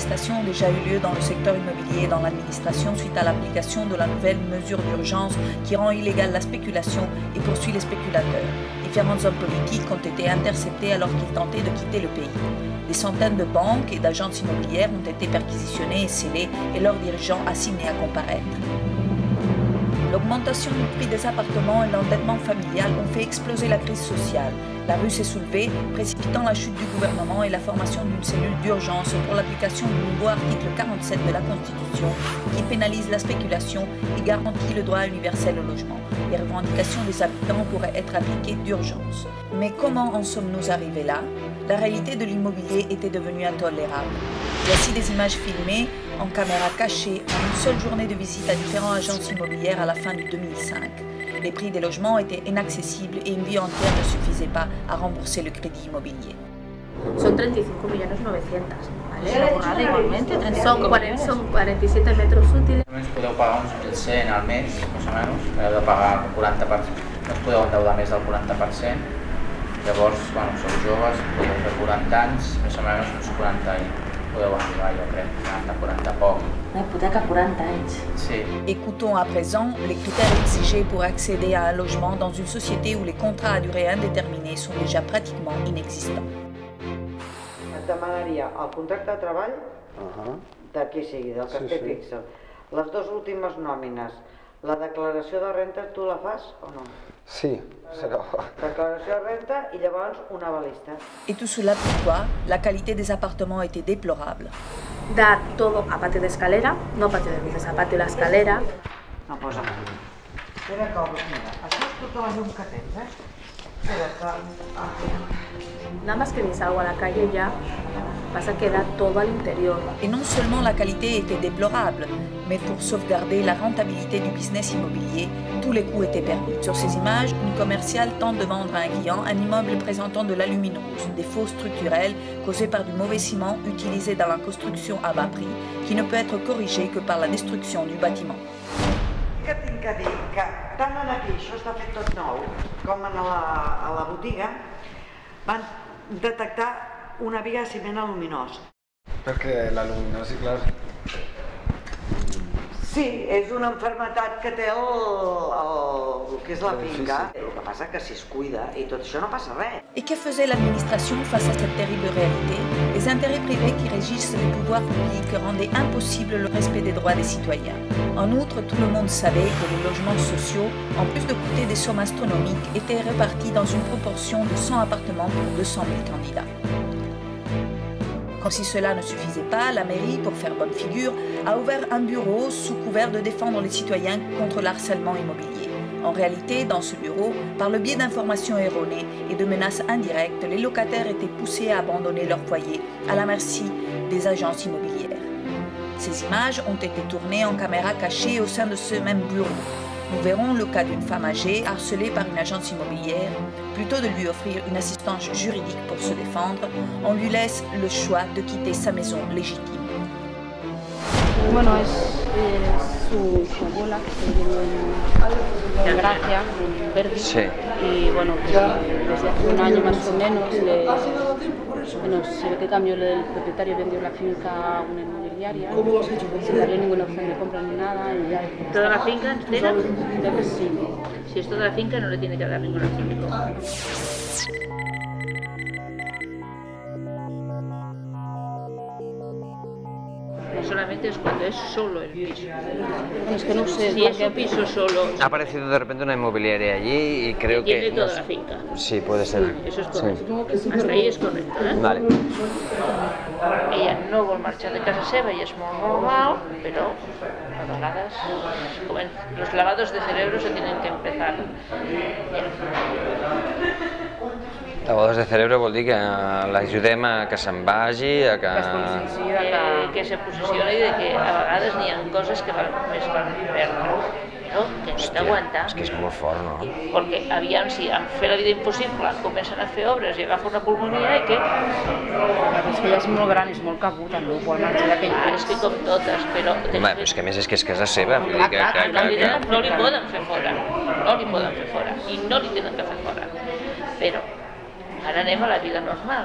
arrestations ont déjà eu lieu dans le secteur immobilier et dans l'administration suite à l'application de la nouvelle mesure d'urgence qui rend illégale la spéculation et poursuit les spéculateurs. Différents hommes politiques ont été interceptés alors qu'ils tentaient de quitter le pays. Des centaines de banques et d'agences immobilières ont été perquisitionnées et scellées et leurs dirigeants assignés à comparaître. L'augmentation du prix des appartements et l'endettement familial ont fait exploser la crise sociale. La rue s'est soulevée, précipitant la chute du gouvernement et la formation d'une cellule d'urgence pour l'application du nouveau article 47 de la Constitution qui pénalise la spéculation et garantit le droit universel au logement. Les revendications des habitants pourraient être appliquées d'urgence. Mais comment en sommes-nous arrivés là? La réalité de l'immobilier était devenue intolérable. Voici des images filmées en caméra cachée en une seule journée de visite à différentes agences immobilières à la fin de 2005. Les prix des logements étaient inaccessibles et une vie entière ne suffisait pas à rembourser le crédit immobilier. Son 35.900.000, ¿vale? Son 47 metros útiles. Només podeu pagar uns 1.100 al mes, més o menys, heu de pagar el 40%, no us podeu endeudar més del 40%, llavors, bueno, sou joves, podeu fer 40 anys, més o menys uns 40 anys. Podeu arribar, jo crec, a 40 poc. Una hipoteca a 40 anys. Sí. Écoutons à présent les critères exigés pour accéder à un logement dans une société où les contrats à durée indéterminée sont déjà pratiquement inexistants. Et demanaria el contracte de treball de qui sigui, del que té fixe. Les dues últimes nòmines, la declaració de renta tu la fas o no? Sí, però... Declaració de renta i llavors una avalista. Et tout cela pourquoi la qualité des appartements était déplorable. Da todo a patio de escalera, no patio de luces, a patio de la escalera. No, posa. Espera que mira, això és tota la llum que tens, Espera que... Nada más que ni salgo a la calle ya vas a quedar todo al interior. Et non seulement la qualité était déplorable, mais pour sauvegarder la rentabilité du business immobilier, tous les coûts étaient permis. Sur ces images, une commerciale tente de vendre à un client un immeuble présentant de l'aluminose, des faux structurels causés par du mauvais ciment utilisé dans la construction à bas prix, qui ne peut être corrigé que par la destruction du bâtiment. Que tinc a dir que tant en aquí, això està fet tot nou, com a la botiga, van detectar una viga de ciment aluminós. Perquè l'aluminosi, clar... Sí, és una malaltia que té el que és la finca. El que passa que si es cuida i tot això no passa res. Et que faisait l'administration face à cette terrible réalité? Les intérêts privés qui régissent les pouvoirs publics rendaient impossible le respect des droits des citoyens. En outre, tout le monde savait que les logements sociaux, en plus de coûter des sommes astronomiques, étaient répartis dans une proportion de 100 appartements pour 200 000 candidats. Comme si cela ne suffisait pas, la mairie, pour faire bonne figure, a ouvert un bureau sous couvert de défendre les citoyens contre l'harcèlement immobilier. En réalité, dans ce bureau, par le biais d'informations erronées et de menaces indirectes, les locataires étaient poussés à abandonner leur foyer à la merci des agences immobilières. Ces images ont été tournées en caméra cachée au sein de ce même bureau. Nous verrons le cas d'une femme âgée harcelée par une agence immobilière. Plutôt de lui offrir une assistance juridique pour se défendre, on lui laisse le choix de quitter sa maison légitime. Bueno, es su abuela que se vive en Gracia, en Verdi, Sí. Y bueno, pues, desde hace un año más o menos se ve que cambió el propietario, vendió la finca a una inmobiliaria, sin darle ninguna opción de compra ni nada. Y ya, ¿Toda la finca entera? Creo que sí. Si es toda la finca no le tiene que dar ninguna opción. Solamente es cuando es solo el piso. Es que no sé. Si es un piso solo. Ha aparecido de repente una inmobiliaria allí y creo que... Tiene toda la finca. Sí, puede ser. Eso es correcto. Hasta ahí es correcto, Vale. Ella no vol marxar de casa seva i és molt normal, però a vegades los lavados de cerebro se tienen que empezar. Lavados de cerebro vol dir que l'ajudem a que se'n vagi, a que... Que se posicioni de que a vegades n'hi ha coses que més van perdre, no? Que no t'aguanta. És que és molt fort, no? Perquè aviam, si en fer la vida impossible comencen a fer obres i agafa una pulmonia i què? És que ja és molt gran, és molt cabut, també ho vol marxar d'aquell És que com totes, però... Home, però és que a més és que és casa seva, vull dir que... No li poden fer fora, no li poden fer fora, i no li tenen que fer fora. Però ara anem a la vida normal.